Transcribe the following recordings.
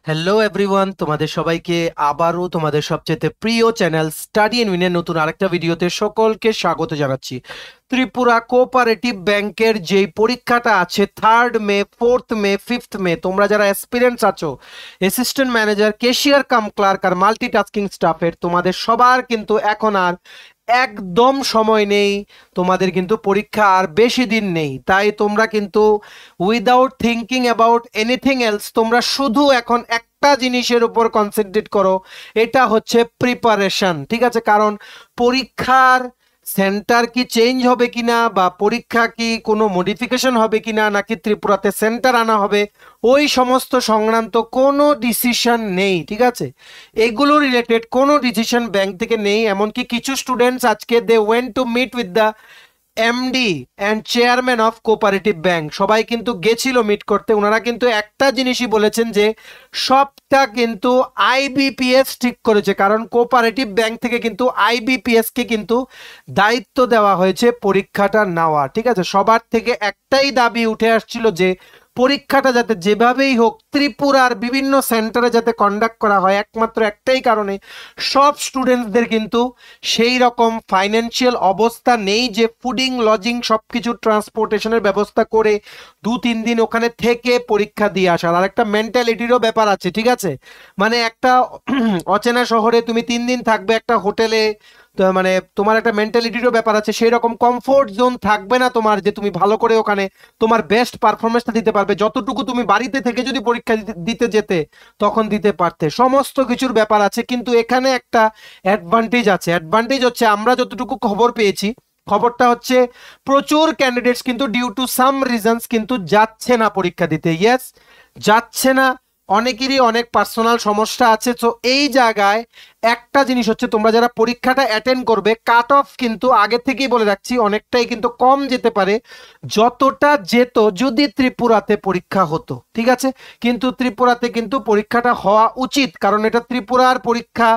Hello everyone, তোমাদের সবাইকে আবারও তোমাদের সবচেয়ে প্রিয় চ্যানেল স্টাডি এন্ড উইনের নতুন আরেকটা ভিডিওতে সকলকে স্বাগত জানাচ্ছি। ত্রিপুরা কোঅপারেটিভ ব্যাংকের যেই পরীক্ষাটা আছে 3rd মে, 4th মে, 5th মে, তোমরা যারা অ্যাসপিরেন্টস আছো assistant manager, cashier cum clerk আর মাল্টিটাস্কিং স্টাফের, তোমাদের সবার কিন্তু এখন আর একদম সময় নেই। তোমাদের কিন্তু পরীক্ষা আর বেশি দিন নেই, তাই তোমরা কিন্তু without thinking about anything else তোমরা শুধু এখন একটা জিনিসের উপর কনসেন্ট্রেট করো, এটা হচ্ছে প্রিপারেশন। ঠিক আছে, কারণ পরীক্ষার সেন্টার কি চেঞ্জ হবে কিনা, বা পরীক্ষা কি কোনো মডিফিকেশন হবে কিনা, নাকি ত্রিপুরাতে সেন্টার আনা হবে, ওই সমস্ত সংক্রান্ত কোনো ডিসিশন নেই। ঠিক আছে, এগুলো রিলেটেড কোনো ডিসিশন ব্যাংক থেকে নেই। এমনকি কিছু স্টুডেন্টস আজকে they went to meet with the MD and chairman of cooperative bank, সবাই কিন্তু গেছিল মিট করতে। ওনারা কিন্তু একটা জিনিসই বলেছেন যে সবটা কিন্তু আইবিপিএস ঠিক করেছে, কারণ কোঅপারেটিভ ব্যাংক থেকে কিন্তু আইবিপিএস কে কিন্তু দায়িত্ব দেওয়া হয়েছে পরীক্ষাটা নেওয়া। ঠিক আছে, সবার থেকে একটাই দাবি উঠে আসছিল যে পরীক্ষাটা যাতে যেভাবেই হোক ত্রিপুরার বিভিন্ন সেন্টারে যাতে কন্ডাক্ট করা হয়, একমাত্র একটাই কারণে সব স্টুডেন্টসদের কিন্তু সেই রকম ফাইন্যান্সিয়াল অবস্থা নেই যে ফুডিং লজিং সব কিছু ট্রান্সপোর্টেশনের ব্যবস্থা করে 2-3 দিন ওখানে থেকে পরীক্ষা দিয়ে আসার। আর একটা মেন্টালিটিরও ব্যাপার আছে। ঠিক আছে, মানে একটা অচেনা শহরে তুমি 3 দিন থাকবে একটা হোটেলে, তো মানে তোমার একটা মেন্টালিটিরও ব্যাপার আছে। সেই রকম কমফোর্ট জোন থাকবে না তোমার, যে তুমি ভালো করে ওখানে তোমার বেস্ট পারফরমেন্সটা দিতে পারবে। যতটুকু তুমি বাড়িতে থেকে যদি পরীক্ষা দিতে যেতে তখন দিতে পারতে। সমস্ত কিছুর ব্যাপার আছে, কিন্তু এখানে একটা অ্যাডভান্টেজ আছে। অ্যাডভান্টেজ হচ্ছে আমরা যতটুকু খবর পেয়েছি, খবরটা হচ্ছে প্রচুর ক্যান্ডিডেটস কিন্তু ডিউ টু সাম রিজনস কিন্তু যাচ্ছে না পরীক্ষা দিতে। ইয়েস, যাচ্ছে না, অনেকেরই অনেক পার্সোনাল সমস্যা আছে। তো এই জায়গায় একটা জিনিস হচ্ছে, তোমরা যারা পরীক্ষাটা অ্যাটেন্ড করবে, কাট অফ কিন্তু আগে থেকেই বলে রাখছি অনেকটাই কিন্তু কম যেতে পারে যতটা যেত যদি ত্রিপুরাতে পরীক্ষা হতো। ঠিক আছে, কিন্তু ত্রিপুরাতে কিন্তু পরীক্ষাটা হওয়া উচিত, কারণ এটা ত্রিপুরার পরীক্ষা।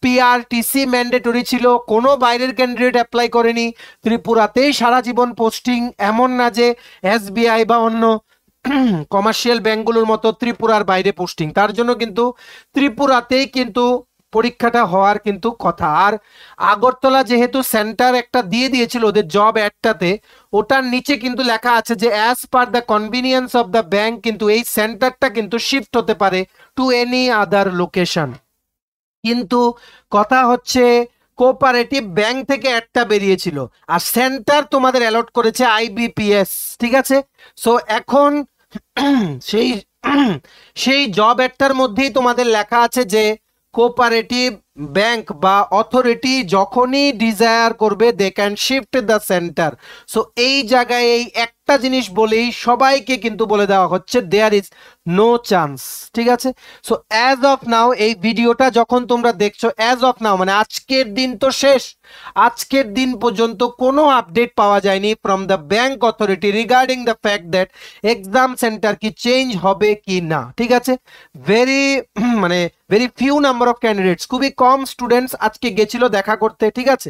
পিআরটিসি ম্যান্ডেটরি ছিল, কোনো বাইরের ক্যান্ডিডেট অ্যাপ্লাই করেনি, ত্রিপুরাতেই সারা জীবন পোস্টিং। এমন না যে এসবিআই বা অন্য কমার্শিয়াল ব্যাংকগুলোর মতো ত্রিপুরার বাইরে পোস্টিং। তার জন্য কিন্তু ত্রিপুরাতেই কিন্তু পরীক্ষাটা হওয়ার কিন্তু কথা। আর আগরতলা যেহেতু সেন্টার একটা দিয়ে দিয়েছিল ওদের জব অ্যাডটাতে, ওটার নিচে কিন্তু লেখা আছে যে as per the convenience of the bank কিন্তু এই সেন্টারটা কিন্তু শিফট হতে পারে টু এনি আদার লোকেশন। কিন্তু কথা হচ্ছে কোঅপারেটিভ ব্যাংক থেকে একটা বেরিয়েছিল আর সেন্টার তোমাদের অ্যালট করেছে আইবিপিএস। ঠিক আছে, সো এখন সেই সেই জব অ্যাডটার মধ্যেই তোমাদের লেখা আছে যে কোঅপারেটিভ ব্যাংক বা অথরিটি যখনই ডিজায়ার করবে they can shift the centre. So এই জায়গায় এই একটা জিনিস বলেই সবাইকে কিন্তু বলে দেওয়া হচ্ছে দেয়ার ইজ নো চান্স। ঠিক আছে, সো অ্যাজ অফ নাও এই ভিডিওটা যখন তোমরা দেখছো, অ্যাজ অফ নাও মানে আজকের দিন তো শেষ, আজকের দিন পর্যন্ত কোনো আপডেট পাওয়া যায়নি from the bank authority regarding the fact that exam center কি চেঞ্জ হবে কি না। ঠিক আছে, ভেরি মানে very few number of candidates, খুবই কম স্টুডেন্টস আজকে গেছিল দেখা করতে। ঠিক আছে,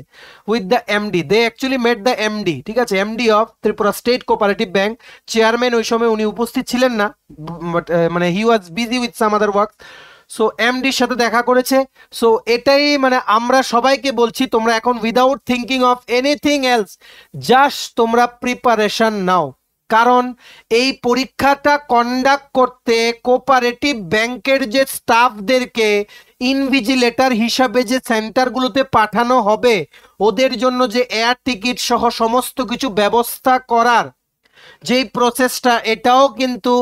with the MD, they actually met the MD. ঠিক আছে, MD of Tripura state cooperative bank. Chairman ওই সময় উনি উপস্থিত ছিলেন না, বাট মানে he was busy with some other work. So এমডির সাথে দেখা করেছে। সো এটাই মানে আমরা সবাইকে বলছি, তোমরা এখন without thinking of anything else just তোমরা প্রিপারেশন নাও, কারণ এই পরীক্ষাটা কন্ডাক্ট করতে কোঅপারেটিভ ব্যাংকের যে স্টাফদেরকে ইনভিজিলেটর হিসাবে যে সেন্টারগুলোতে পাঠানো হবে, ওদের জন্য যে এয়ার টিকিট সহ সমস্ত কিছু ব্যবস্থা করার যেই প্রসেসটা, এটাও কিন্তু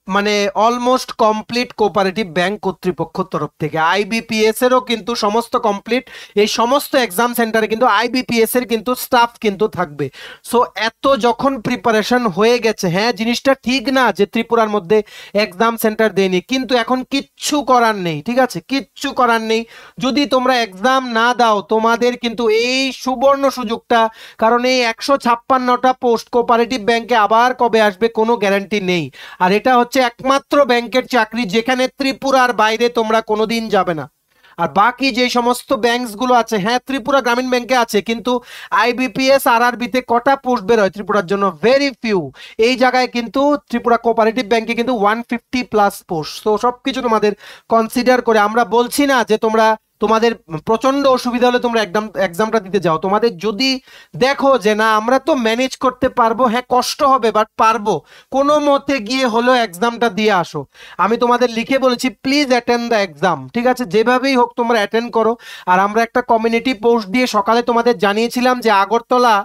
মানে অলমোস্ট কমপ্লিট কোঅপারেটিভ ব্যাংক কর্তৃপক্ষের তরফ থেকে। আইবিপিএস এরও কিন্তু সমস্ত কমপ্লিট। এই সমস্ত এক্সাম সেন্টারে কিন্তু আইবিপিএস এর কিন্তু স্টাফ কিন্তু থাকবে। সো এত যখন প্রিপারেশন হয়ে গেছে, হ্যাঁ জিনিসটা ঠিক না যে ত্রিপুরার মধ্যে এক্সাম সেন্টার দেয়নি, কিন্তু এখন কিচ্ছু করার নেই। ঠিক আছে, কিচ্ছু করার নেই। যদি তোমরা এক্সাম না দাও তোমাদের কিন্তু এই সুবর্ণ সুযোগটা, কারণ এই 156টা পোস্ট কোঅপারেটিভ ব্যাংকে আবার কবে আসবে কোনো গ্যারান্টি নেই। আর এটা হচ্ছে একমাত্র ব্যাংকের চাকরি যেখানে ত্রিপুরার বাইরে তোমরা কোনোদিন যাবে না। আর বাকি যে সমস্ত ব্যাংকস গুলো আছে, হ্যাঁ ত্রিপুরা গ্রামীণ ব্যাংকে আছে, কিন্তু আইবিপিএস আরআরবিতে কটা পোস্ট বের হয় ত্রিপুরার জন্য? Very few. এই জায়গায় কিন্তু ত্রিপুরা কোঅপারেটিভ ব্যাংকে কিন্তু 150+ পোস্ট। তো সবকিছু তোমাদের কনসিডার করে আমরা বলছি না যে তোমাদের প্রচন্ড অসুবিধা হলে তোমরা এক্সামটা দিতে যাও। তোমাদের যদি দেখো যে না আমরা তো ম্যানেজ করতে পারবো, হ্যাঁ কষ্ট হবে বাট পারবো, কোনো মতে গিয়ে হলো এক্সামটা দিয়ে আসো। আমি তোমাদের লিখে বলেছি প্লিজ অ্যাটেন্ড দ্য এক্সাম, ঠিক আছে? যেভাবেই হোক তোমরা অ্যাটেন্ড করো। আর আমরা একটা কমিউনিটি পোস্ট দিয়ে সকালে তোমাদের জানিয়েছিলাম যে আগরতলা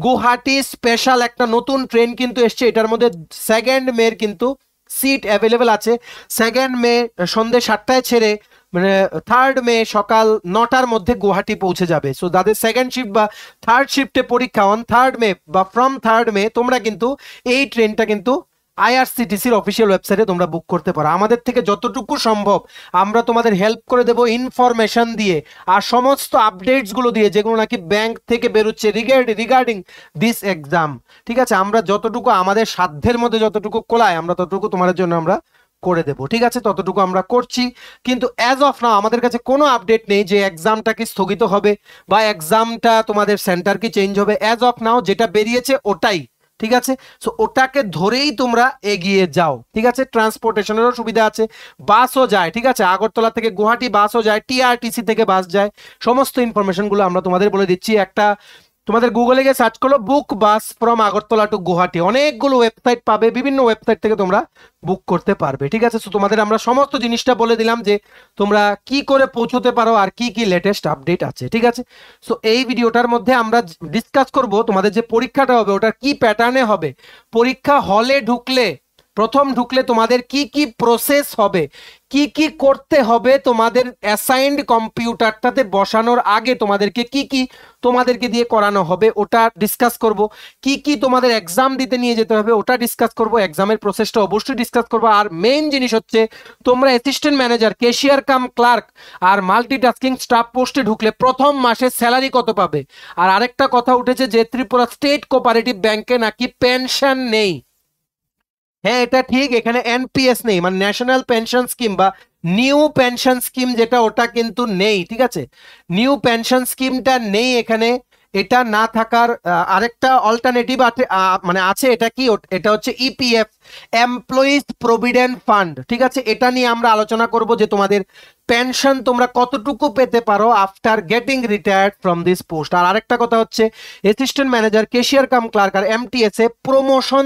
গুয়াহাটি স্পেশাল একটা নতুন ট্রেন কিন্তু এসছে। এটার মধ্যে 2nd মে কিন্তু সিট অ্যাভেলেবেল আছে। 2nd মে সন্ধ্যে 7টায় ছেড়ে মানে 3rd মে সকাল 9টার মধ্যে গুয়াহাটি পৌঁছে যাবে। সো যাদের 2nd শিফট বা 3rd শিফটে পরীক্ষা অন 3rd মে বা ফ্রম 3rd মে, তোমরা কিন্তু এই ট্রেনটা কিন্তু আইআরসিটিসির অফিসিয়াল ওয়েবসাইটে তোমরা বুক করতে পারো। আমাদের থেকে যতটুকু সম্ভব আমরা তোমাদের হেল্প করে দেবো ইনফরমেশন দিয়ে আর সমস্ত আপডেটসগুলো দিয়ে, যেগুলো নাকি ব্যাংক থেকে বেরোচ্ছে রিগার্ডিং দিস এক্সাম, ঠিক আছে? আমরা যতটুকু আমাদের সাধ্যের মধ্যে যতটুকু কোলায় আমরা ততটুকু তোমাদের জন্য আমরা করে দেবো, ঠিক আছে? ততটুকু আমরা করছি। কিন্তু অ্যাজ অফ নাও আমাদের কাছে কোনো আপডেট নেই যে এক্সামটা কি স্থগিত হবে বা এক্সামটা তোমাদের সেন্টার কি চেঞ্জ হবে। অ্যাজ অফ নাও যেটা বেরিয়েছে ওটাই, ঠিক আছে? সো ওটাকে ধরেই তোমরা এগিয়ে যাও, ঠিক আছে? ট্রান্সপোর্টেশনেরও সুবিধা আছে, বাসও যায়, ঠিক আছে? আগরতলা থেকে গুয়াহাটি বাসও যায়, টিআরটিসি থেকে বাস যায়। সমস্ত ইনফরমেশনগুলো আমরা তোমাদের বলে দিচ্ছি। একটা তোমাদের গুগলে গিয়ে সার্চ করলো বুক বাস ফ্রম আগরতলা টু গুয়াহাটি, অনেকগুলো ওয়েবসাইট পাবে, বিভিন্ন ওয়েবসাইট থেকে তোমরা বুক করতে পারবে, ঠিক আছে? সো তোমাদের আমরা সমস্ত জিনিসটা বলে দিলাম যে তোমরা কি করে পৌঁছতে পারো আর কি কি লেটেস্ট আপডেট আছে, ঠিক আছে? সো এই ভিডিওটার মধ্যে আমরা ডিসকাস করব তোমাদের যে পরীক্ষাটা হবে ওটার কি প্যাটার্নে হবে, পরীক্ষা হলে ঢুকলে প্রথম ঢুকলে তোমাদের কি কি প্রসেস হবে, কি কি করতে হবে, তোমাদের অ্যাসাইন্ড কম্পিউটারটাতে বসানোর আগে তোমাদেরকে কি কি তোমাদেরকে দিয়ে করানো হবে ওটা ডিসকাস করব, কি কি তোমাদের এক্সাম দিতে নিয়ে যেতে হবে ওটা ডিসকাস করব, এক্সামের প্রসেসটা অবশ্যই ডিসকাস করব। আর মেইন জিনিস হচ্ছে তোমরা assistant manager, cashier cum clerk আর মাল্টিটাস্কিং স্টাফ পোস্টে ঢুকলে প্রথম মাসের স্যালারি কত পাবে। আর আরেকটা কথা উঠেছে যে ত্রিপুরা স্টেট কোঅপারেটিভ ব্যাংকে নাকি পেনশন নেই। হ্যাঁ এটা ঠিক, এখানে এনপিএস নেই, মানে ন্যাশনাল পেনশন স্কিম বা নিউ পেনশন স্কিম যেটা, ওটা কিন্তু নেই, ঠিক আছে? নিউ পেনশন স্কিমটা নেই এখানে। এটা না থাকার আরেকটা অল্টারনেটিভ আছে, মানে আছে। এটা কি? এটা হচ্ছে ইপিএফ, এমপ্লয়িজ প্রভিডেন্ট ফান্ড, ঠিক আছে? এটা নিয়ে আমরা আলোচনা করব যে তোমাদের পেনশন তোমরা কতটুকু পেতে পারো after getting retired from this post. আর আরেকটা কথা হচ্ছে assistant manager, cashier cum clerk আর এমটিএস এ প্রমোশন,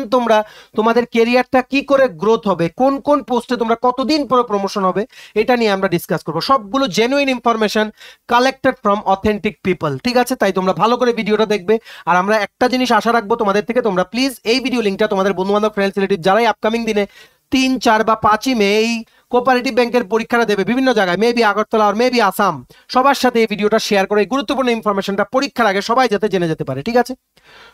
তোমাদের কেরিয়ারটা কি করে গ্রোথ হবে, কোন কোন পোস্টে তোমরা কতদিন পরে প্রমোশন হবে, এটা নিয়ে আমরা ডিসকাস করব। সবগুলো genuine information collected from authentic people, ঠিক আছে? তাই তোমরা ভালো করে ভিডিওটা দেখবে। আর আমরা একটা জিনিস আশা রাখবো তোমাদের থেকে, তোমরা প্লিজ এই ভিডিও লিঙ্কটা তোমাদের বন্ধু বান্ধব ফ্রেন্ডস রিলেটিভ যারাই আপকামিং দিনে 3, 4 বা 5ই মে এই কোঅপারেটিভ ব্যাংকের পরীক্ষাটা দেবে বিভিন্ন জায়গায়, মেবি আগরতলা আর মেবি আসাম, সবার সাথে এই ভিডিওটা শেয়ার করে গুরুত্বপূর্ণ ইনফরমেশনটা পরীক্ষার আগে সবাই যাতে জেনে যেতে পারে, ঠিক আছে?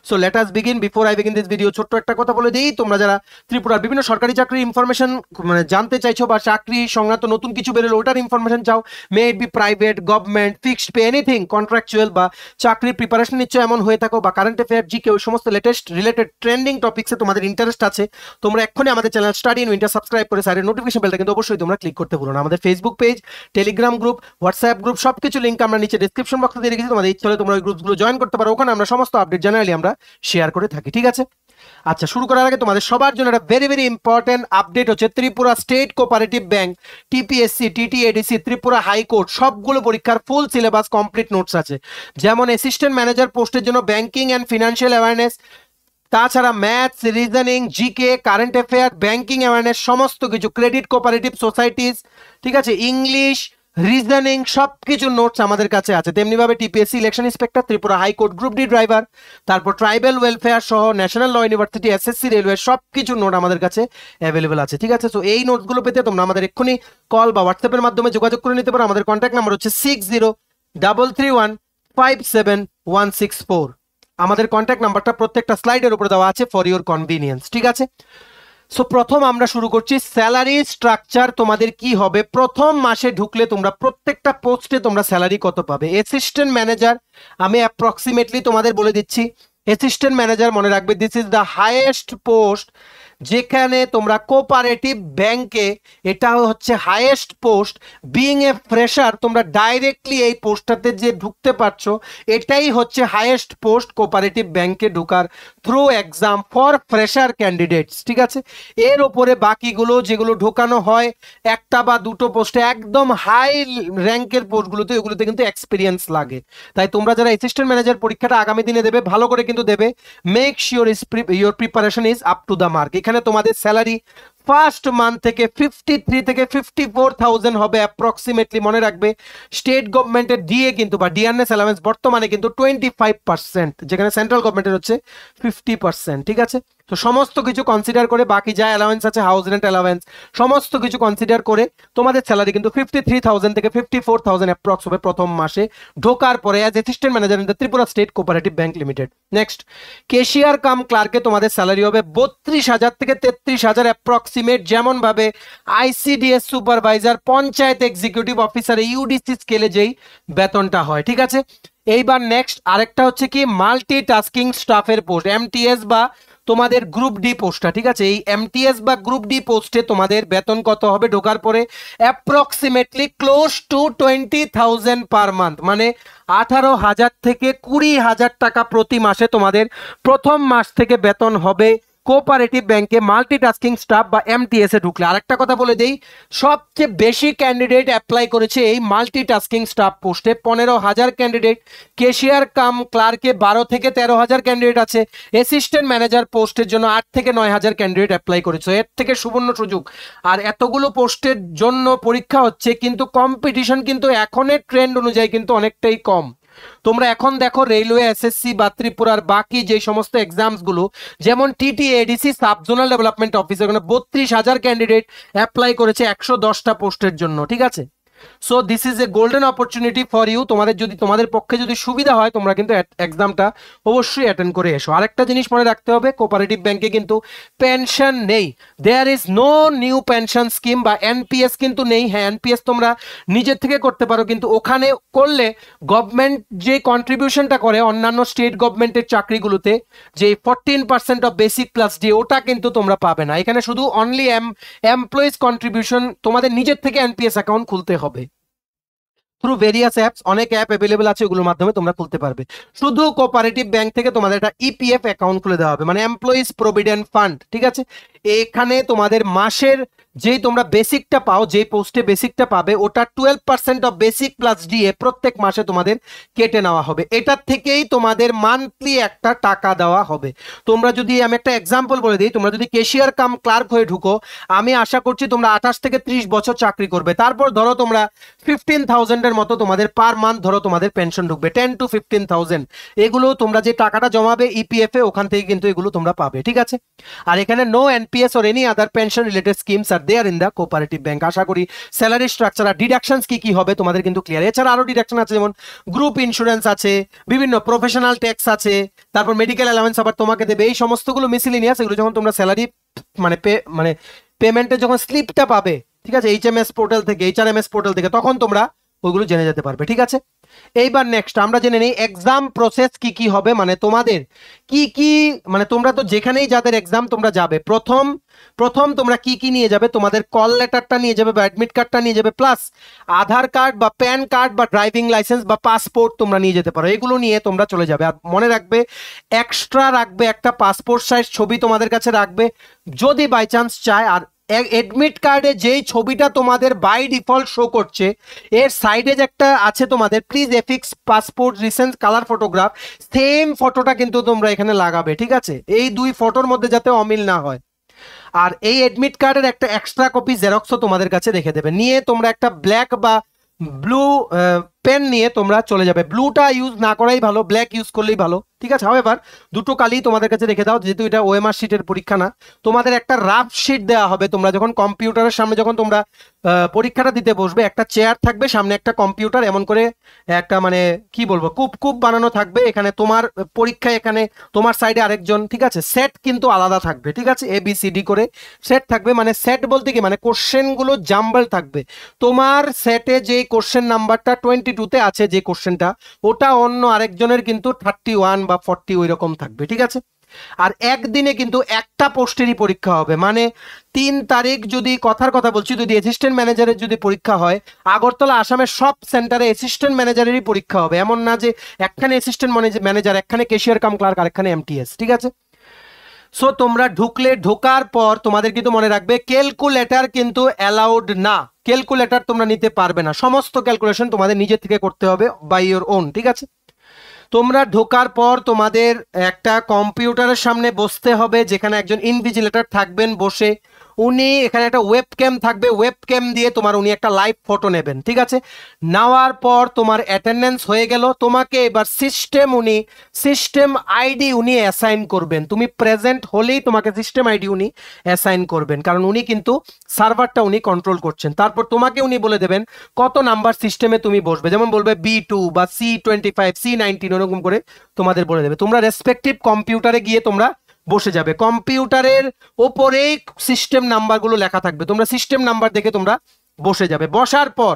So let us begin. Before I begin this video ছোট্ট একটা কথা বলে দিই, তোমরা যারা ত্রিপুরার বিভিন্ন সরকারি চাকরির ইনফরমেশন মানে জানতে চাইছো বা চাকরি সংক্রান্ত নতুন কিছু বেরোলো ওটার ইনফরমেশন চাও, may it be private, government, fixed pay, anything, contractual বা চাকরির প্রিপারেশন নিচ্ছ এমন হয়ে থাকো, বা কারেন্ট অ্যাফেয়ার, জিকে, ওই সমস্ত লেটেস্ট রিলেটেড ট্রেন্ডিং টপিক্সে তোমাদের ইন্টারেস্ট আছে, তোমরা এক্ষুনি আমাদের channel study in winter subscribe করে সাইডের নোটিফিকেশন বেলটা কিন্তু অবশ্যই তোমরা ক্লিক করতে ভুলো না। আমাদের Facebook page, Telegram group, WhatsApp group সবকিছু লিঙ্ক আমরা নিচে ডেসক্রিপশন বক্সে দিয়ে রেখেছি, তোমাদের ইচ্ছা হলে তোমরা ওই গ্রুপগুলো জয়েন করতে পারো, ওখানে আমরা সমস্ত আপডেট জেনারেলি আমরা শেয়ার করে থাকি, ঠিক আছে? আচ্ছা, শুরু করার আগে তোমাদের সবার জন্য একটা ভেরি ভেরি ইম্পর্টেন্ট আপডেট হচ্ছে Tripura state cooperative bank, TPSC, TTADC, Tripura high court সবগুলো পরীক্ষার ফুল সিলেবাস কমপ্লিট নোটস আছে। যেমন অ্যাসিস্ট্যান্ট ম্যানেজার পোস্টের জন্য ব্যাংকিং অ্যান্ড ফিনান্সিয়াল অ্যাওয়ারনেস, তাছাড়া maths, reasoning, GK, current affair, banking awareness সমস্ত কিছু, ক্রেডিট কোঅপারেটিভ সোসাইটিস, ঠিক আছে, ইংলিশ, রিজনিং সবকিছু নোটস আমাদের কাছে আছে। তেমনিভাবে TPSC election inspector, Tripura high court group D driver, তারপর ট্রাইবাল ওয়েলফেয়ার সহ national law university, SSC, railway সবকিছু নোট আমাদের কাছে অ্যাভেলেবেল আছে, ঠিক আছে? সো এই নোটসগুলো পেতে তোমরা আমাদের এক্ষুনি কল বা হোয়াটসঅ্যাপের মাধ্যমে যোগাযোগ করে নিতে পারো। আমাদের কন্ট্যাক্ট নাম্বার হচ্ছে 6033157164। আমাদের কন্ট্যাক্ট নাম্বারটা প্রত্যেকটা স্লাইডের উপরে দেওয়া আছে ফর ইওর কনভিনিয়েন্স, ঠিক আছে? সো প্রথম আমরা শুরু করছি স্যালারি স্ট্রাকচার তোমাদের কি হবে। প্রথম মাসে ঢুকলে তোমরা প্রত্যেকটা পোস্টে তোমরা স্যালারি কত পাবে। অ্যাসিস্ট্যান্ট ম্যানেজার আমি অ্যাপ্রক্সিমেটলি তোমাদের বলে দিচ্ছি, অ্যাসিস্ট্যান্ট ম্যানেজার মনে রাখবে this is the highest post যেখানে তোমরা কোঅপারেটিভ ব্যাংকে, এটা হচ্ছে highest post, being a fresher তোমরা ডাইরেক্টলি এই পোস্টটাতে যে ঢুকতে পারছো, এটাই হচ্ছে হাইয়েস্ট পোস্ট কোঅপারেটিভ ব্যাংকে ঢোকার through exam for fresher candidates. ঠিক আছে, এর ওপরে বাকিগুলো যেগুলো ঢোকানো হয় একটা বা দুটো পোস্টে, একদম হাই র্যাঙ্কের পোস্টগুলোতে, ওগুলোতে কিন্তু এক্সপিরিয়েন্স লাগে। তাই তোমরা যারা অ্যাসিস্ট্যান্ট ম্যানেজার পরীক্ষাটা আগামী দিনে দেবে, ভালো করে কিন্তু দেবে, make sure your preparation is up to the mark. এখানে তোমাদের স্যালারি ফার্স্ট মান্থ থেকে 53 থেকে 54,000 হবে অ্যাপ্রক্সিমেটলি। মনে রাখবে স্টেট গভর্নমেন্টের ডিএ কিন্তু বা ডিআরএস অ্যালাউন্স বর্তমানে কিন্তু 25%, যেখানে সেন্ট্রাল গভর্নমেন্টের হচ্ছে 50%। ঠিক আছে, তো সমস্ত কিছু কনসিডার করে, বাকি যা অ্যালাউন্স আছে, হাউস রেন্ট অ্যালাউন্স, সমস্ত কিছু কনসিডার করে তোমাদের স্যালারি কিন্তু 53,000 থেকে 54,000 অ্যাপ্রক্স হবে প্রথম মাসে ঢোকার পরে as assistant manager in the Tripura state cooperative bank limited. Next, cashier cum ক্লার্কে তোমাদের স্যালারি হবে 32,000 থেকে 33,000 অ্যাপ্রক্সিমেট। যেমন ভাবে ICDS supervisor, panchayat executive officer, UDC স্কেলে যেই বেতনটা হয়। ঠিক আছে, এইবার নেক্সট আরেকটা হচ্ছে কি মাল্টি টাস্কিং স্টাফের পোস্ট, এমটিএস বা তোমাদের গ্রুপ ডি পোস্টটা। ঠিক আছে, এই এমটিএস বা গ্রুপ ডি পোস্টে তোমাদের বেতন কত হবে ঢোকার পরে? Approximately close two 20,000 per month, মানে 18,000 থেকে 20,000 টাকা প্রতি মাসে তোমাদের প্রথম মাস থেকে বেতন হবে কোঅপারেটিভ ব্যাংকে মাল্টিটাস্কিং স্টাফ বা এমটিএস এ ঢুকলে। আরেকটা কথা বলে দেই, সবচেয়ে বেশি ক্যান্ডিডেট অ্যাপ্লাই করেছে এই মাল্টিটাস্কিং স্টাফ পোস্টে, 15,000 ক্যান্ডিডেট। ক্যাশিয়ার কাম ক্লার্কে 12 থেকে 13,000 ক্যান্ডিডেট আছে। অ্যাসিস্ট্যান্ট ম্যানেজার পোস্টের জন্য 8 থেকে 9,000 ক্যান্ডিডেট অ্যাপ্লাই করেছে। এর থেকে সুবর্ণ সুযোগ। আর এতগুলো পোস্টের জন্য পরীক্ষা হচ্ছে, কিন্তু কম্পিটিশন কিন্তু এখনের ট্রেন্ড অনুযায়ী কিন্তু অনেকটাই কম। তোমরা এখন দেখো রেলওয়ে, এসএসসি বা ত্রিপুরার বাকি যে সমস্ত এক্সামস গুলো, যেমন TTADC sub zonal development officer, 32,000 candidate apply করেছে 110টা পোস্টের জন্য। ঠিক আছে, so this is a golden opportunity for you. তোমাদের পক্ষে যদি সুবিধা হয়, তোমরা কিন্তু এক্সামটা অবশ্যই অ্যাটেন্ড করে এসো। আরেকটা জিনিস মনে রাখতে হবে, কোঅপারেটিভ ব্যাংকে কিন্তু পেনশন নেই। There is no new pension scheme বা এনপিএস কিন্তু নেই। হ্যাঁ, এনপিএস তোমরা নিজের থেকে করতে পারো, কিন্তু ওখানে করলে গভর্নমেন্ট যে কন্ট্রিবিউশনটা করে অন্যান্য স্টেট গভর্নমেন্টের চাকরিগুলোতে, যে 14% অফ বেসিক প্লাস ডি, ওটা কিন্তু তোমরা পাবে না। এখানে শুধু অনলি এমপ্লয়িজ কন্ট্রিবিউশন, তোমাদের নিজের থেকে এনপিএস অ্যাকাউন্ট খুলতে হবে থ্রু ভেরিয়াস অ্যাপস। অনেক অ্যাপ অ্যাভেলেবল আছে, ওগুলোর মাধ্যমে তোমরা খুলতে পারবে। শুধু কোঅপারেটিভ ব্যাংক থেকে তোমাদের একটা ইপিএফ অ্যাকাউন্ট খুলে দেওয়া হবে, মানে এমপ্লয়িজ প্রভিডেন্ট ফান্ড। ঠিক আছে, এখানে তোমাদের মাসের যেই তোমরা বেসিকটা পাও, যে পোস্টে বেসিকটা পাবে, ওটা 12% অফ বেসিক প্লাস ডিএ প্রত্যেক মাসে তোমাদের কেটে নেওয়া হবে। এটার থেকেই তোমাদের মান্থলি একটা টাকা দেওয়া হবে। তোমরা যদি, আমি একটা এক্সাম্পল বলে দিই, তোমরা যদি ক্যাশিয়ার কাম ক্লার্ক হয়ে ঢুকো, আমি আশা করছি তোমরা 28 থেকে 30 বছর চাকরি করবে। তারপর ধরো তোমরা 15,000 এর মতো তোমাদের পার মান্থ ধরো তোমাদের পেনশন ঢুকবে, 10 to 15,000। এগুলো তোমরা যে টাকাটা জমাবে ইপিএফ এ, ওখান থেকে কিন্তু এগুলো তোমরা পাবে। ঠিক আছে, আর এখানে no NPS or any other pension related schemes are there in the cooperative bank. আশা করি স্যালারি স্ট্রাকচার আর ডিডাকশনস কি কি হবে তোমাদের কিন্তু ক্লিয়ার। এছাড়া আরো ডিডাকশন আছে, যেমন গ্রুপ ইন্স্যুরেন্স আছে, বিভিন্ন প্রফেশনাল ট্যাক্স আছে, তারপর মেডিকেল অ্যালাউন্স আবার তোমাকে দেবে। এই সমস্তগুলো মিসিলিনিয়াস, এগুলো যখন তোমরা স্যালারি মানে পেমেন্টে যখন স্লিপটা পাবে, ঠিক আছে, এইচএমএস পোর্টাল থেকে, এইচআরএমএস পোর্টাল থেকে, তখন তোমরা ওইগুলো জেনে যেতে পারবে। ঠিক আছে, এইবার নেক্সট আমরা জেনে নিই এক্সাম প্রসেস কি কি হবে। মানে তোমাদের কি কি, মানে তোমরা তো যেখানেই যাদের এক্সাম তোমরা যাবে, প্রথম তোমরা কি কি নিয়ে যাবে? তোমাদের কল লেটারটা নিয়ে যাবে বা অ্যাডমিট কার্ডটা নিয়ে যাবে, প্লাস আধার কার্ড বা প্যান কার্ড বা ড্রাইভিং লাইসেন্স বা পাসপোর্ট তোমরা নিয়ে যেতে পারো। এগুলো নিয়ে তোমরা চলে যাবে। আর মনে রাখবে এক্সট্রা রাখবে একটা পাসপোর্ট সাইজ ছবি তোমাদের কাছে রাখবে, যদি বাই চান্স চায়। আর অ্যাডমিট কার্ডে যেই ছবিটা তোমাদের বাই ডিফল্ট শো করছে, এর সাইডে যে একটা আছে তোমাদের please affix passport recent colour photograph, same ফটোটা কিন্তু তোমরা এখানে লাগাবে। ঠিক আছে, এই দুই ফটোর মধ্যে যাতে অমিল না হয়। আর এই অ্যাডমিট কার্ডের একটা এক্সট্রা কপি জেরক্সও তোমাদের কাছে রেখে দেবে। নিয়ে তোমরা একটা ব্ল্যাক বা ব্লু পেন নিয়ে তোমরা চলে যাবে। ব্লুটা ইউজ না করাই ভালো, ব্ল্যাক ইউজ করলেই ভালো। ঠিক আছে, হাওয়েভার দুটো কালি তোমাদের কাছে রেখে দাও, যেহেতু এটা ওএমআর শিটের পরীক্ষা না। তোমাদের একটা রাফ শিট দেওয়া হবে। তোমরা যখন কম্পিউটারের সামনে যখন তোমরা পরীক্ষাটা দিতে বসবে, একটা চেয়ার থাকবে, সামনে একটা কম্পিউটার, এমন করে একটা মানে কি বলবো কূপ বানানো থাকবে। এখানে তোমার পরীক্ষায়, এখানে তোমার সাইডে আরেকজন। ঠিক আছে, সেট কিন্তু আলাদা থাকবে। ঠিক আছে, ABCD করে সেট থাকবে। মানে সেট বলতে কি, মানে কোশ্চেনগুলো জাম্বল থাকবে। তোমার সেটে যে কোশ্চেন নাম্বারটা 22-তে আছে, যে কোশ্চেনটা, ওটা অন্য আরেকজনের কিন্তু 31 বা 40 ওই রকম থাকবে। ঠিক আছে, আর একদিনে কিন্তু একটা পোস্টেরই পরীক্ষা হবে, মানে 3 তারিখ যদি কথার কথা বলছি, যদি অ্যাসিস্ট্যান্ট ম্যানেজারের যদি পরীক্ষা হয়, আগরতলা আসামের সব সেন্টারে অ্যাসিস্ট্যান্ট ম্যানেজারেরই পরীক্ষা হবে। এমন না যে একখানে অ্যাসিস্ট্যান্ট ম্যানেজার, একখানে ক্যাশিয়ার কাম ক্লার্ক, আর একখানে এমটিএস, ঠিক আছে। সো তোমরা ঢোকার পর তোমাদের কিন্তু মনে রাখবে ক্যালকুলেটর কিন্তু অ্যালাউড না, ক্যালকুলেটর তোমরা নিতে পারবে না, সমস্ত ক্যালকুলেশন তোমাদের নিজে থেকে করতে হবে বাই ইওর ওন, ঠিক আছে। তোমরা ঢোকার পর তোমাদের একটা কম্পিউটারের সামনে বসতে হবে, যেখানে একজন ইনভিজিলেটর থাকবেন বসে, উনি এখানে একটা ওয়েবক্যাম থাকবে, ওয়েবক্যাম দিয়ে উনি একটা লাইভ ফটো নেবেন, ঠিক আছে। নেওয়ার পর তোমার অ্যাটেন্ডেন্স হয়ে গেল, তোমাকে এবার সিস্টেম আইডি উনি অ্যাসাইন করবেন। তুমি প্রেজেন্ট হলেই তোমাকে সিস্টেম আইডি উনি অ্যাসাইন করবেন, কারণ উনি কিন্তু সার্ভারটা উনি কন্ট্রোল করছেন। তারপর তোমাকে উনি বলে দেবেন কত নাম্বার সিস্টেমে তুমি বসবে, যেমন বলবে B2 বা C25 C19 এরকম করে তোমাদের বলে দেবে। তোমরা রেসপেক্টিভ কম্পিউটারে গিয়ে তোমরা বসে যাবে, কম্পিউটারের ওপরেই সিস্টেম নাম্বারগুলো লেখা থাকবে, তোমরা সিস্টেম নাম্বার দেখে তোমরা বসে যাবে। বসার পর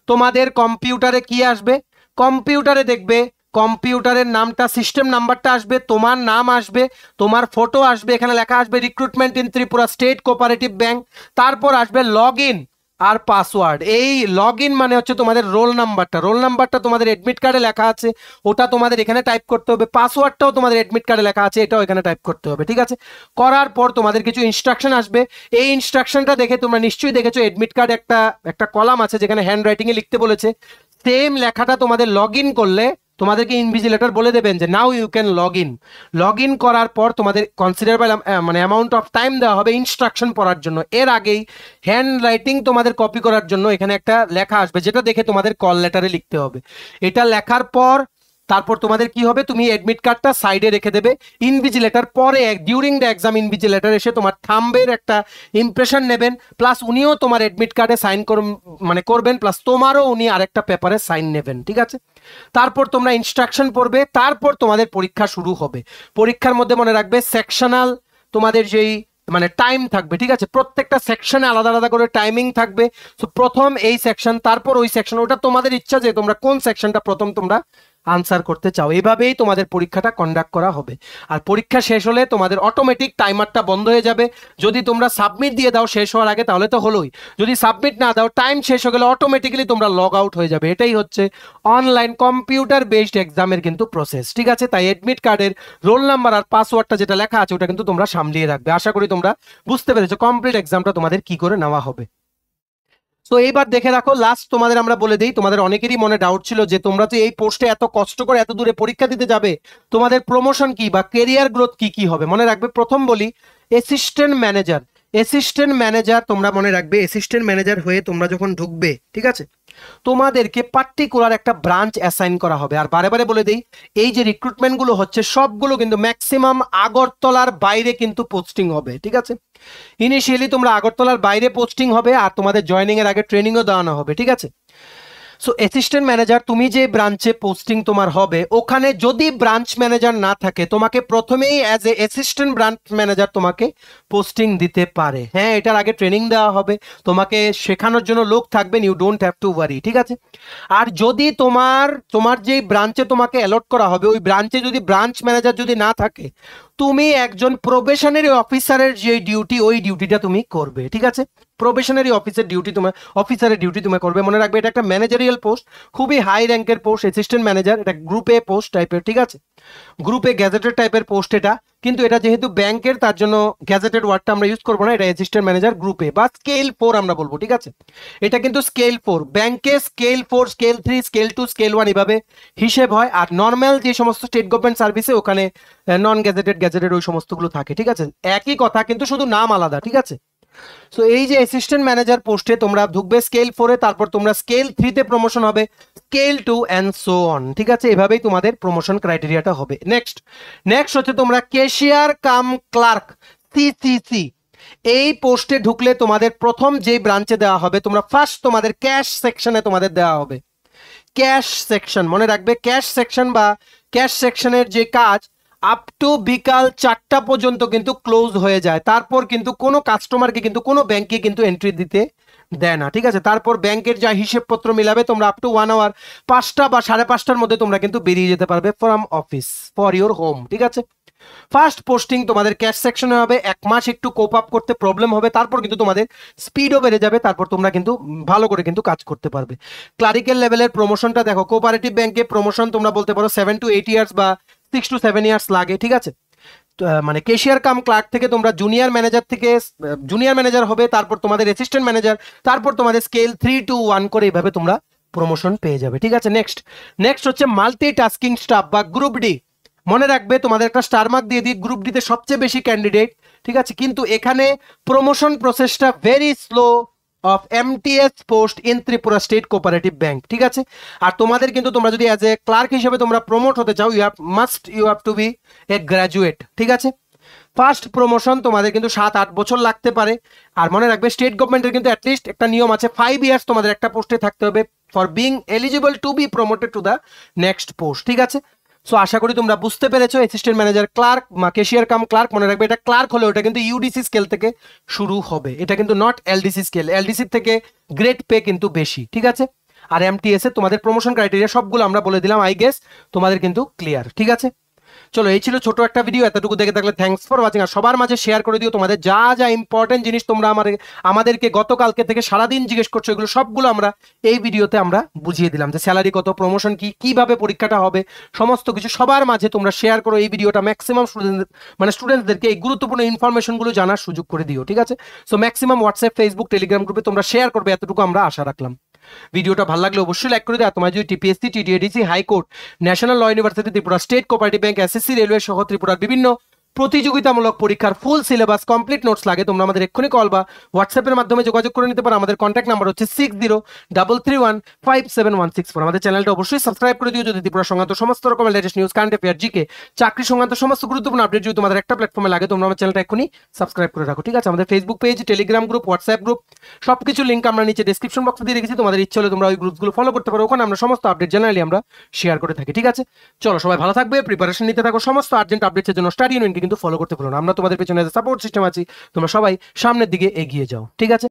তোমাদের কম্পিউটারে কি আসবে, কম্পিউটারে দেখবে কম্পিউটারের নামটা, সিস্টেম নাম্বারটা আসবে, তোমার নাম আসবে, তোমার ফটো আসবে, এখানে লেখা আসবে recruitment in Tripura state cooperative bank. তারপর আসবে লগ ইন আর পাসওয়ার্ড। এই লগ ইন মানে হচ্ছে তোমাদের রোল নাম্বারটা তোমাদের এডমিট কার্ডে লেখা আছে, ওটা তোমাদের এখানে টাইপ করতে হবে। পাসওয়ার্ডটাও তোমাদের এডমিট কার্ডে লেখা আছে, এটাও এখানে টাইপ করতে হবে, ঠিক আছে। করার পর তোমাদের কিছু ইনস্ট্রাকশন আসবে, এই ইনস্ট্রাকশনটা দেখে তোমরা নিশ্চয়ই দেখেছো এডমিট কার্ড একটা কলাম আছে যেখানে হ্যান্ড রাইটিং এ লিখতে বলেছে, সেম লেখাটা তোমাদের লগ ইন করলে তোমাদেরকে ইনভিজিলেটর বলে দেবেন যে now you can log in করার পর তোমাদের কনসিডারেবল মানে অ্যামাউন্ট অফ টাইম দেওয়া হবে ইনস্ট্রাকশন পড়ার জন্য। এর আগেই হ্যান্ড রাইটিং তোমাদের কপি করার জন্য এখানে একটা লেখা আসবে, যেটা দেখে তোমাদের কল লেটারে লিখতে হবে। এটা লেখার পর তারপর তোমাদের কি হবে, তুমি এডমিট কার্ডটা সাইডে রেখে দেবে। ইনভিজিলেটর পরে ডিউরিং দ্য এক্সাম ইনভিজিলেটর এসে তোমার থাম্বের একটা ইমপ্রেশন নেবেন, প্লাস উনিও তোমার এডমিট কার্ডে সাইন করবেন, প্লাস তোমারও উনি আরেকটা পেপারে সাইন নেবেন, ঠিক আছে। তারপর তোমরা ইনস্ট্রাকশন পড়বে, তারপর তোমাদের পরীক্ষা শুরু হবে। পরীক্ষার মধ্যে মনে রাখবে সেকশনাল তোমাদের যেই মানে টাইম থাকবে, ঠিক আছে, প্রত্যেকটা সেকশনে আলাদা আলাদা করে টাইমিং থাকবে। তো প্রথম এই সেকশন, তারপর ওই সেকশন, ওটা তোমাদের ইচ্ছা যে তোমরা কোন সেকশনটা প্রথম তোমরা আনসার করতে চাও। এইভাবেই তোমাদের পরীক্ষাটা কন্ডাক্ট করা হবে। আর পরীক্ষা শেষ হলে তোমাদের অটোমেটিক টাইমারটা বন্ধ হয়ে যাবে। যদি তোমরা সাবমিট দিয়ে দাও শেষ হওয়ার আগে তাহলে তো হলোই, যদি সাবমিট না দাও টাইম শেষ হয়ে গেলে অটোমেটিক্যালি তোমরা লগ আউট হয়ে যাবে। এটাই হচ্ছে অনলাইন কম্পিউটার বেসড এক্সামের কিন্তু প্রসেস, ঠিক আছে। তাই এডমিট কার্ডের রোল নাম্বার আর পাসওয়ার্ডটা যেটা লেখা আছে ওটা কিন্তু তোমরা সামলিয়ে রাখবে। আশা করি তোমরা বুঝতে পেরেছো কমপ্লিট এক্সামটা তোমাদের কি করে নেওয়া হবে। তো এইবার দেখে রাখো, লাস্ট তোমাদের আমরা বলে দিই, তোমাদের অনেকেরই মনে ডাউট ছিল যে তোমরা তো এই পোস্টে এত কষ্ট করে এত দূরে পরীক্ষা দিতে যাবে, তোমাদের প্রমোশন কি বা কেরিয়ার গ্রোথ কি কি হবে। মনে রাখবে প্রথম বলি অ্যাসিস্ট্যান্ট ম্যানেজার তোমরা মনে রাখবে, অ্যাসিস্ট্যান্ট ম্যানেজার হয়ে তোমরা যখন ঢুকবে, ঠিক আছে, তোমাদেরকে পার্টিকুলার একটা ব্রাঞ্চ অ্যাসাইন করা হবে। আর বারে বারে বলে দেই, এই যে রিক্রুটমেন্টগুলো হচ্ছে সবগুলো কিন্তু ম্যাক্সিমাম আগরতলার বাইরে কিন্তু পোস্টিং হবে, ঠিক আছে। ইনিশিয়ালি তোমরা আগরতলার বাইরে পোস্টিং হবে, আর তোমাদের জয়েনিং এর আগে ট্রেনিংও দেওয়ানো হবে, ঠিক আছে। সো অ্যাসিস্ট্যান্ট ম্যানেজার তুমি যে ব্রাঞ্চে পোস্টিং তোমার হবে, ওখানে যদি ব্রাঞ্চ ম্যানেজার না থাকে তোমাকে প্রথমেই as a assistant branch manager তোমাকে পোস্টিং দিতে পারে। হ্যাঁ, এটার আগে ট্রেনিং দেওয়া হবে, তোমাকে শেখানোর জন্য লোক থাকবেন, you don't have to worry, ঠিক আছে। আর যদি তোমার যে ব্রাঞ্চে তোমাকে অ্যালট করা হবে ওই ব্রাঞ্চে যদি ব্রাঞ্চ ম্যানেজার যদি না থাকে, তুমি একজন প্রবেশনারি অফিসারের যে ডিউটি ওই ডিউটিটা তুমি করবে, ঠিক আছে। প্রবেশনারি অফিসারের ডিউটি তুমি করবে। মনে রাখবে এটা একটা ম্যানেজারিয়াল পোস্ট, খুবই হাই র্যাঙ্কের পোস্ট, অ্যাসিস্ট্যান্ট ম্যানেজার, এটা গ্রুপ এ পোস্ট টাইপের, ঠিক আছে, গ্রুপ এ গ্যাজেটেড টাইপের পোস্ট এটা। কিন্তু এটা যেহেতু ব্যাংকের তার জন্য গ্যাজেটেড ওয়ার্ডটা আমরা ইউজ করবো না, এটা অ্যাসিস্ট্যান্ট ম্যানেজার গ্রুপ এ বা স্কেল 4 আমরা বলবো, ঠিক আছে। এটা কিন্তু স্কেল 4, ব্যাংকে স্কেল 4, স্কেল 3, স্কেল 2, স্কেল 1 এভাবে হিসেব হয়। আর নর্মাল যে সমস্ত স্টেট গভর্নমেন্ট সার্ভিসে ওখানে নন গ্যাজেটেড ওই সমস্তগুলো থাকে, ঠিক আছে। একই কথা কিন্তু শুধু নাম আলাদা, ঠিক আছে। সো এই যে অ্যাসিস্ট্যান্ট ম্যানেজার পোস্টে তোমরা ঢুকবে স্কেল 4 এ, তারপর তোমরা স্কেল 3 তে প্রমোশন হবে, স্কেল 2 এন্ড সো অন, ঠিক আছে। এভাবেই তোমাদের প্রমোশন ক্রাইটেরিয়াটা হবে। নেক্সট হচ্ছে তোমরা ক্যাশিয়ার কাম ক্লার্ক সিসিসি, এই পোস্টে ঢুকলে তোমাদের প্রথম যে ব্রাঞ্চে দেওয়া হবে, তোমরা ফার্স্ট তোমাদের ক্যাশ সেকশনে তোমাদের দেওয়া হবে। ক্যাশ সেকশন মনে রাখবে, ক্যাশ সেকশন বা ক্যাশ সেকশনের যে কাজ আপ টু বিকাল 4টা পর্যন্ত কিন্তু ক্লোজ হয়ে যায়। তারপর কিন্তু কোনো কাস্টমারকে কিন্তু কোনো ব্যাংকে কিন্তু এন্ট্রি দিতে দেয় না, ঠিক আছে। তারপর ব্যাংকের যা হিসেবপত্র মিলাবে তোমরা আপ টু 1 আওয়ার 5টা বা 5:30টার মধ্যে তোমরা কিন্তু বেরিয়ে যেতে পারবে from office for your home, ঠিক আছে। ফার্স্ট পোস্টিং তোমাদের ক্যাশ সেকশনে হবে, 1 মাস একটু কোপ আপ করতে প্রবলেম হবে, তারপর কিন্তু তোমাদের স্পিডও বেড়ে যাবে, তারপর তোমরা কিন্তু ভালো করে কিন্তু কাজ করতে পারবে। ক্লারিক্যাল লেভেলের প্রমোশনটা দেখো, কোঅপারেটিভ ব্যাংকে প্রমোশন তোমরা বলতে পারো 7 to 8 ইয়ার্স বা 6 to 7 ইয়ার্স লাগে, ঠিক আছে। মানে কেশিয়ার কাম ক্লার্ক থেকে তোমরা জুনিয়র ম্যানেজার থেকে জুনিয়র ম্যানেজার হবে, তারপর তোমাদের অ্যাসিস্ট্যান্ট ম্যানেজার, তারপর তোমাদের স্কেল 3 to 1 করে এইভাবে তোমরা প্রমোশন পেয়ে যাবে, ঠিক আছে। নেক্সট হচ্ছে মাল্টিটাস্কিং স্টাফ বা গ্রুপ ডি। মনে রাখবে তোমাদের একটা স্টার মার্ক দিয়ে দিই, গ্রুপ ডিতে সবচেয়ে বেশি ক্যান্ডিডেট, ঠিক আছে, কিন্তু এখানে প্রমোশন প্রসেসটা very slow of MTS post in Tripura state cooperative bank, ঠিক আছে। আর তোমাদের কিন্তু তোমরা যদি অ্যাজ এ ক্লার্ক হিসেবে তোমরা প্রমোট হতে চাও, you have to be a graduate, ঠিক আছে। ফার্স্ট প্রমোশন তোমাদের কিন্তু 7-8 বছর লাগতে পারে। আর মনে রাখবে স্টেট গভর্নমেন্টের কিন্তু অ্যাটলিস্ট একটা নিয়ম আছে, 5 ইয়ার্স তোমাদের একটা পোস্টে থাকতে হবে for being eligible to B promoted to the next post, ঠিক আছে। সো আশা করি তোমরা বুঝতে পেরেছো। অ্যাসিস্ট্যান্ট ম্যানেজার, ক্লার্ক বা ক্যাশিয়ার কাম ক্লার্ক, মনে রাখবে এটা ক্লার্ক হলে ওটা কিন্তু ইউডিসি স্কেল থেকে শুরু হবে, এটা কিন্তু নট এলডিসি স্কেল। এলডিসি থেকে গ্রেড পে কিন্তু বেশি, ঠিক আছে। আর এমটিএস এ তোমাদের প্রমোশন ক্রাইটেরিয়া সবগুলো আমরা বলে দিলাম, আই গেস তোমাদের কিন্তু ক্লিয়ার, ঠিক আছে। চলো, এই ছিল ছোট একটা ভিডিও, এতটুকু দেখে থাকলে থ্যাঙ্কস ফর ওয়াচিং। আর সবার মাঝে শেয়ার করে দিও তোমাদের যা যা ইম্পর্টেন্ট জিনিস তোমরা আমাদেরকে গতকালকে থেকে সারাদিন জিজ্ঞেস করছো, এগুলো সবগুলো আমরা এই ভিডিওতে আমরা বুঝিয়ে দিলাম, যে স্যালারি কত, প্রমোশন কি, কিভাবে পরীক্ষাটা হবে, সমস্ত কিছু সবার মাঝে তোমরা শেয়ার করো এই ভিডিওটা। ম্যাক্সিমাম স্টুডেন্টসদেরকে এই গুরুত্বপূর্ণ ইনফরমেশনগুলো জানার সুযোগ করে দিও, ঠিক আছে। So maximum WhatsApp, Facebook, Telegram গ্রুপে তোমরা শেয়ার করবে, এতটুকু আমরা আশা রাখলাম। ভিডিওটা ভালো লাগলে অবশ্যই লাইক করে দিও। তোমার যদি TPSC, TTADC, high court, national law university Tripura, state cooperative bank, SSC, railway সহ ত্রিপুরার বিভিন্ন প্রতিযোগিতামূলক পরীক্ষার ফুল সিলেবাস কমপ্লিট নোটস লাগে, তোমরা আমাদের এক্ষুনি কল বা হোয়াটসঅ্যাপের মাধ্যমে যোগাযোগ করে নিতে পারো। আমাদের কন্ট্যাক্ট নাম্বার হচ্ছে 6033157164। আমাদের চ্যানেলটা অবশ্যই সাবস্ক্রাইব করে দিও যদি ত্রিপুরা সংক্রান্ত সমস্ত রকমের latest news, current affair, GK, চাকরি সংক্রান্ত সমস্ত গুরুত্বপূর্ণ আপডেট যদি তোমাদের একটা প্ল্যাটফর্মে লাগে, তোমরা আমার চ্যানেলটা এক্ষুনি সাবস্ক্রাইব করে রাখো, ঠিক আছে। আমাদের Facebook page, Telegram group, WhatsApp group সবকিছু লিঙ্ক আমরা নিচে ডেসক্রিপশন বক্সে দিয়ে রেখেছি, তোমাদের ইচ্ছে হলে তোমরা ওই গ্রুপগুলো ফলো করতে পারো, ওখানে আমরা সমস্ত আপডেট জেনারেলি আমরা শেয়ার করে থাকি, ঠিক আছে। চলো, সবাই ভালো থাকবে, প্রিপারেশন নিতে থাকো, সমস্ত আর্জেন্ট আপডেটসের জন্য স্টাডি ইউনিয়নকে কিন্তু ফলো করতে পারো না, আমরা তোমাদের পেছনে সাপোর্ট সিস্টেম আছি, তোমরা সবাই সামনের দিকে এগিয়ে যাও, ঠিক আছে।